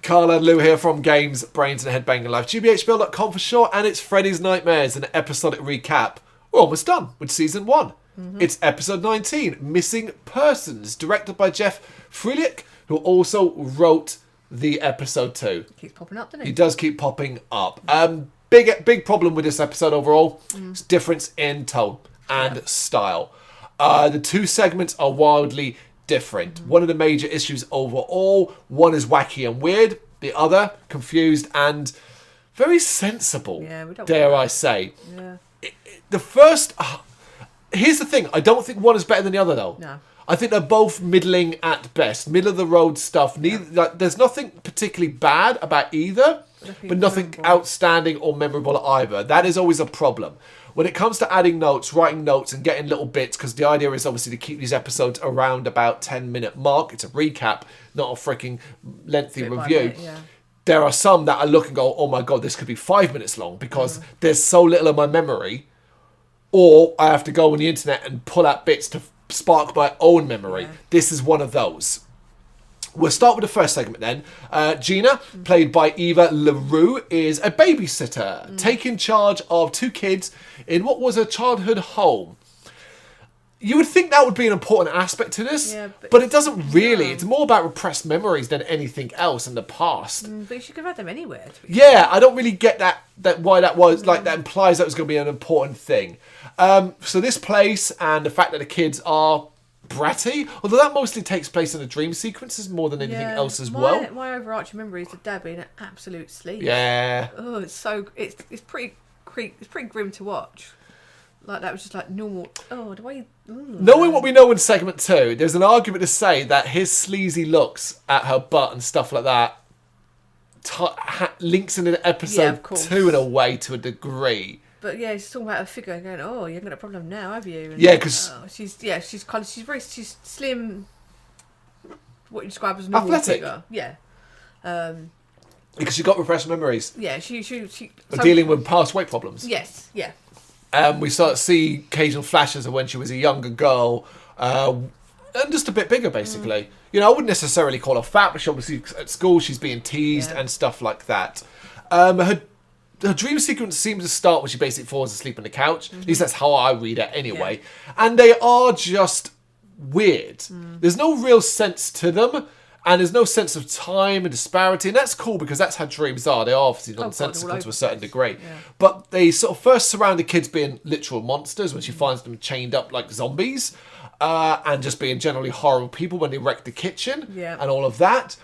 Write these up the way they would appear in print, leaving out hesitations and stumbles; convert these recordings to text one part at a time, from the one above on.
Carl and Lou here from Games, Brains and Head-Banging Life. gbhblofficial for short, and it's Freddy's Nightmares, an episodic recap. We're almost done with Season 1. It's episode 19, Missing Persons, directed by Jeff Freddy, who also wrote the episode 2. Keeps popping up, doesn't he? He does keep popping up. Big problem with this episode overall. It's difference in tone and style. The two segments are wildly different. One of the major issues overall, one is wacky and weird, the other confused and very sensible, dare I say. Yeah. The first... here's the thing, I don't think one is better than the other though. No. I think they're both middling at best, middle of the road stuff. There's nothing particularly bad about either, but nothing outstanding or memorable either. That is always a problem. When it comes to adding notes, writing notes and getting little bits, because the idea is obviously to keep these episodes around about 10-minute mark. It's a recap, not a freaking lengthy review. There are some that I look and go, oh my God, this could be 5 minutes long because there's so little of my memory. Or I have to go on the internet and pull out bits to spark my own memory. This is one of those. We'll start with the first segment then. Gina, played by Eva LaRue, is a babysitter taking charge of two kids in what was a childhood home. You would think that would be an important aspect to this, but it doesn't really. It's more about repressed memories than anything else in the past. But you could have had them anywhere. I don't really get that why that was like that implies that was going to be an important thing. So this place and the fact that the kids are bratty, although that mostly takes place in the dream sequences more than anything else as well. My overarching memory is the dad being an absolute sleaze. Yeah. Oh, it's pretty grim to watch. Like that was just like normal. Oh, do I? Knowing what we know in segment 2, there's an argument to say that his sleazy looks at her butt and stuff like that links into episode 2 in a way to a degree. But yeah, he's talking about her figure and going, "Oh, you haven't got a problem now, have you?" And because she's slim. What you describe as a normal athletic figure, because she got repressed memories. Yeah, she dealing with past weight problems. Yes, yeah. We start to see occasional flashes of when she was a younger girl, and just a bit bigger, basically. You know, I wouldn't necessarily call her fat, but she obviously at school she's being teased and stuff like that. Her dream sequence seems to start when she basically falls asleep on the couch. At least that's how I read it anyway. And they are just weird. There's no real sense to them. And there's no sense of time and disparity. And that's cool because that's how dreams are. They are obviously nonsensical to a certain degree. But they sort of first surround the kids being literal monsters when she finds them chained up like zombies. And just being generally horrible people when they wreck the kitchen. And all of that.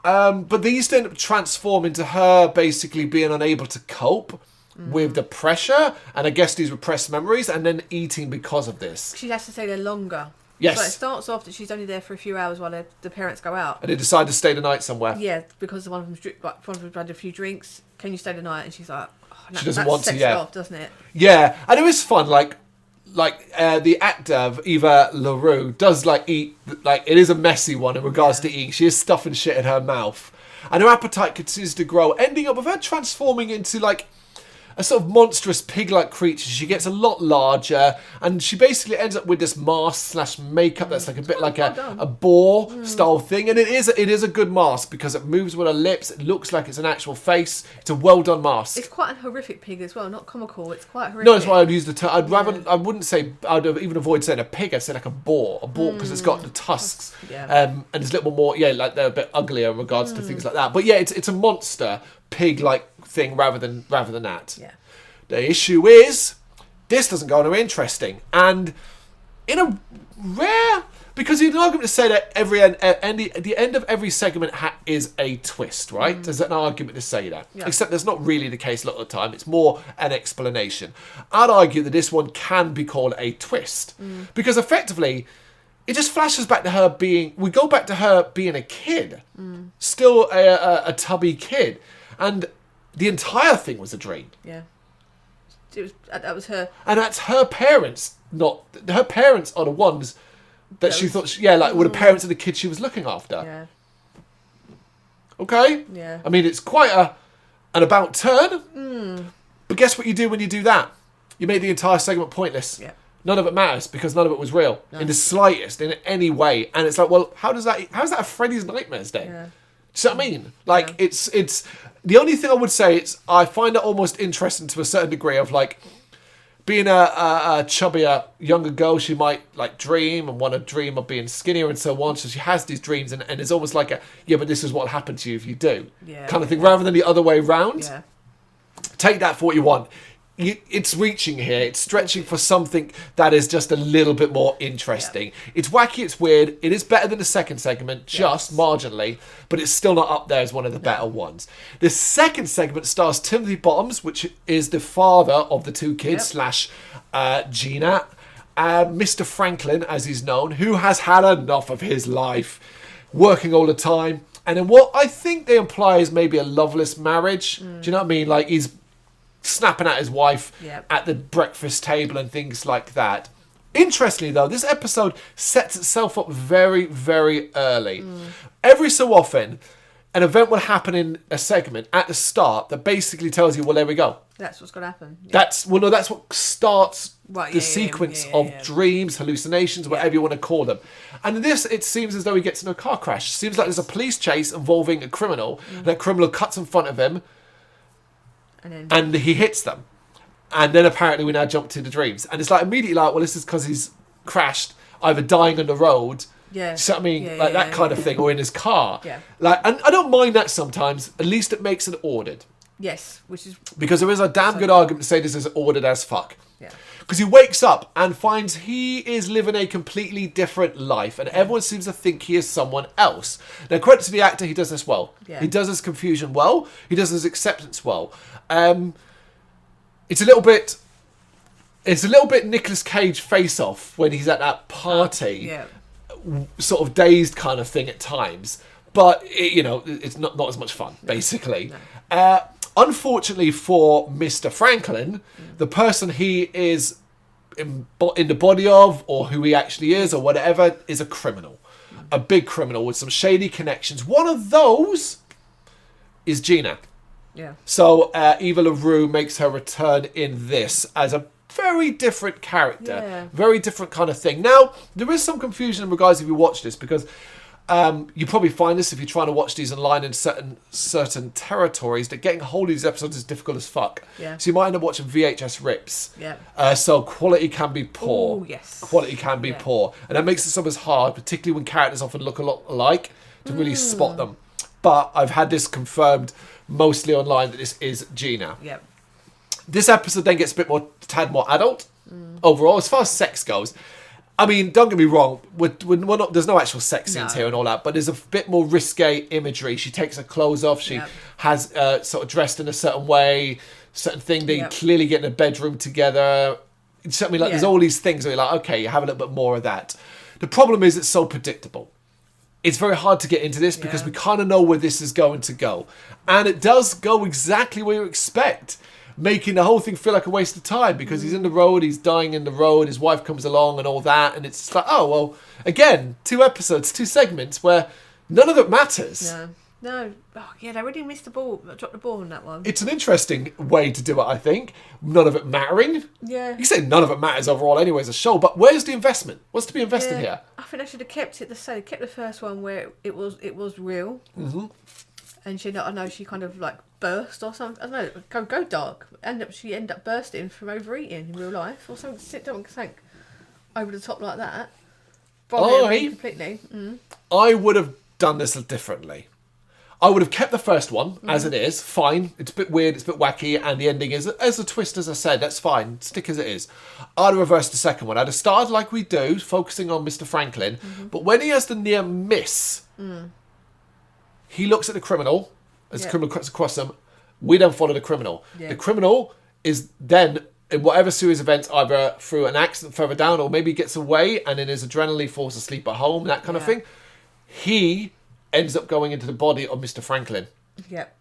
But these then transform into her basically being unable to cope with the pressure and I guess these repressed memories and then eating because of this. She has to stay there longer. Yes. So it starts off that she's only there for a few hours while the parents go out. And they decide to stay the night somewhere. Yeah, because one of them's had a few drinks. Can you stay the night? And she's like, she doesn't want to, it off, doesn't it? Yeah, and it was fun, like the actor Eva LaRue does eat, it is a messy one in regards to eating. She is stuffing shit in her mouth and her appetite continues to grow, ending up with her transforming into a sort of monstrous pig-like creature. She gets a lot larger and she basically ends up with this mask / makeup that's a bit like a boar style thing, and it is a good mask because it moves with her lips. It looks like it's an actual face. It's a well done mask. It's quite a horrific pig as well, not comical. It's quite horrific. No, that's why I'd use the term. I wouldn't say, I'd even avoid saying a pig. I'd say like a boar because it's got the tusks and it's a little more like they're a bit uglier in regards to things like that. But yeah, it's a monster pig-like thing rather than that. Yeah. The issue is this doesn't go anywhere interesting, and in a rare because you can argument to say that the end of every segment is a twist, right? There's an argument to say that, except that's not really the case a lot of the time. It's more an explanation. I'd argue that this one can be called a twist because effectively it just flashes back to her being. We go back to her being a kid, still a tubby kid. And the entire thing was a dream. Yeah. That was her. And that's her parents. Not her parents are the ones that she thought. Were the parents of the kids she was looking after. Yeah. Okay. Yeah. I mean, it's quite an about turn. But guess what you do when you do that? You make the entire segment pointless. Yeah. None of it matters because none of it was real in the slightest, in any way. And it's like, well, how's that a Freddy's Nightmares then? Yeah. See what I mean? Like, it's the only thing I would say is I find it almost interesting to a certain degree of, like, being a chubbier, younger girl, she might, like, dream and want to dream of being skinnier and so on. So she has these dreams, and it's almost like but this is what will happen to you if you do. Kind of thing, rather than the other way around. Yeah. Take that for what you want. It's reaching here. It's stretching for something that is just a little bit more interesting. Yeah. It's wacky, it's weird. It is better than the second segment, just marginally, but it's still not up there as one of the better ones. The second segment stars Timothy Bottoms, which is the father of the two kids, / Gina, Mr. Franklin, as he's known, who has had enough of his life, working all the time. And in what I think they imply is maybe a loveless marriage. Do you know what I mean? Like, he's snapping at his wife at the breakfast table and things like that. Interestingly, though, this episode sets itself up very, very early. Every so often, an event will happen in a segment at the start that basically tells you, well, there we go. That's what's going to happen. Yeah. That's what starts the sequence of dreams, hallucinations, whatever you want to call them. And in this, it seems as though he gets in a car crash. It seems like there's a police chase involving a criminal. And that criminal cuts in front of him. And he hits them. And then apparently we now jump to the dreams. And it's like immediately like, well, this is because he's crashed, either dying on the road. Yeah. So I mean, like that kind of thing, or in his car. Yeah. Like, and I don't mind that sometimes. At least it makes it ordered. Yes, which is... Because there is a damn good argument to say this is ordered as fuck. Yeah. Because he wakes up and finds he is living a completely different life, and everyone seems to think he is someone else. Now, credit to the actor, he does this well. Yeah. He does his confusion well. He does his acceptance well. It's a little bit Nicolas Cage Face-Off when he's at that party, sort of dazed kind of thing at times. But it's not as much fun, basically. No. Unfortunately for Mr. Franklin, the person he is in the body of, or who he actually is, or whatever, is a criminal. A big criminal with some shady connections. One of those is Gina. Yeah. So Eva LaRue makes her return in this as a very different character. Yeah. Very different kind of thing. Now, there is some confusion in regards if you watch this, because... you probably find this if you're trying to watch these online in certain territories, that getting hold of these episodes is difficult as fuck. Yeah. So you might end up watching VHS rips. Yeah. So quality can be poor. Oh, yes. Quality can be poor. And that makes it sometimes hard, particularly when characters often look a lot alike, to really spot them. But I've had this confirmed mostly online that this is Gina. Yep. This episode then gets a tad more adult overall, as far as sex goes. I mean, don't get me wrong, there's no actual sex scenes here and all that, but there's a bit more risque imagery. She takes her clothes off, she has sort of dressed in a certain way, certain thing, they clearly get in a bedroom together. Something like there's all these things where you're like, okay, you have a little bit more of that. The problem is it's so predictable. It's very hard to get into this because we kind of know where this is going to go. And it does go exactly where you expect, making the whole thing feel like a waste of time because he's in the road, he's dying in the road, his wife comes along and all that, and it's like, oh, well, again, 2 episodes, 2 segments where none of it matters. No. Oh, yeah, they really missed the ball, dropped the ball on that one. It's an interesting way to do it, I think. None of it mattering. Yeah. You say none of it matters overall anyway as a show, but where's the investment? What's to be invested here? I think they should have kept it the same. Kept the first one where it was real. Mm-hmm. And she kind of like burst or something. I don't know, go dark. She ended up bursting from overeating in real life or something. Something over the top like that. Completely. I would have done this differently. I would have kept the first one as it is. Fine. It's a bit weird. It's a bit wacky. And the ending is as a twist, as I said. That's fine. Stick as it is. I'd have reversed the second one. I'd have started like we do, focusing on Mr. Franklin. Mm-hmm. But when he has the near miss... He looks at the criminal as the criminal cuts across them. We don't follow the criminal. Yeah. The criminal is then, in whatever series of events, either through an accident further down or maybe gets away and in his adrenaline falls asleep at home, that kind of thing. He ends up going into the body of Mr. Franklin. Yep.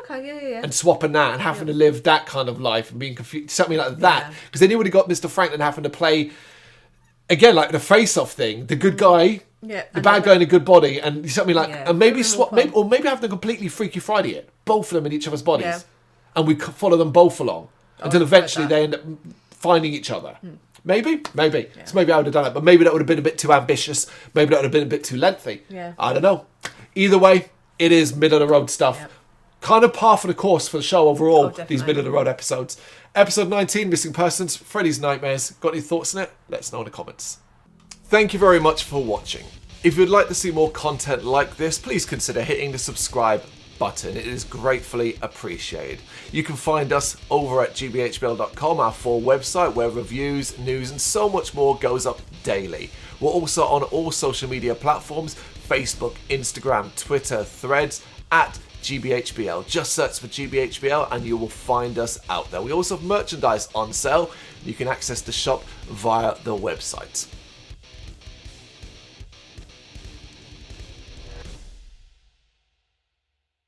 Okay, yeah. And swapping that and having to live that kind of life and being confused, something like that. Because then you would have got Mr. Franklin having to play, again, like the face-off thing, the good guy... Yeah, the bad guy in a good body, and something like, and maybe swap, maybe have them completely Freaky Friday it, both of them in each other's bodies, and we follow them both along until eventually they end up finding each other. Maybe. Yeah. So maybe I would have done it, but maybe that would have been a bit too ambitious. Maybe that would have been a bit too lengthy. Yeah. I don't know. Either way, it is middle-of-the-road stuff. Yep. Kind of par for the course for the show overall, Definitely. these middle-of-the-road episodes. Episode 19, Missing Persons, Freddy's Nightmares. Got any thoughts on it? Let us know in the comments. Thank you very much for watching. If you'd like to see more content like this, please consider hitting the subscribe button. It is gratefully appreciated. You can find us over at gbhbl.com, our full website, where reviews, news, and so much more goes up daily. We're also on all social media platforms, Facebook, Instagram, Twitter, Threads, at gbhbl. Just search for gbhbl and you will find us out there. We also have merchandise on sale. You can access the shop via the website.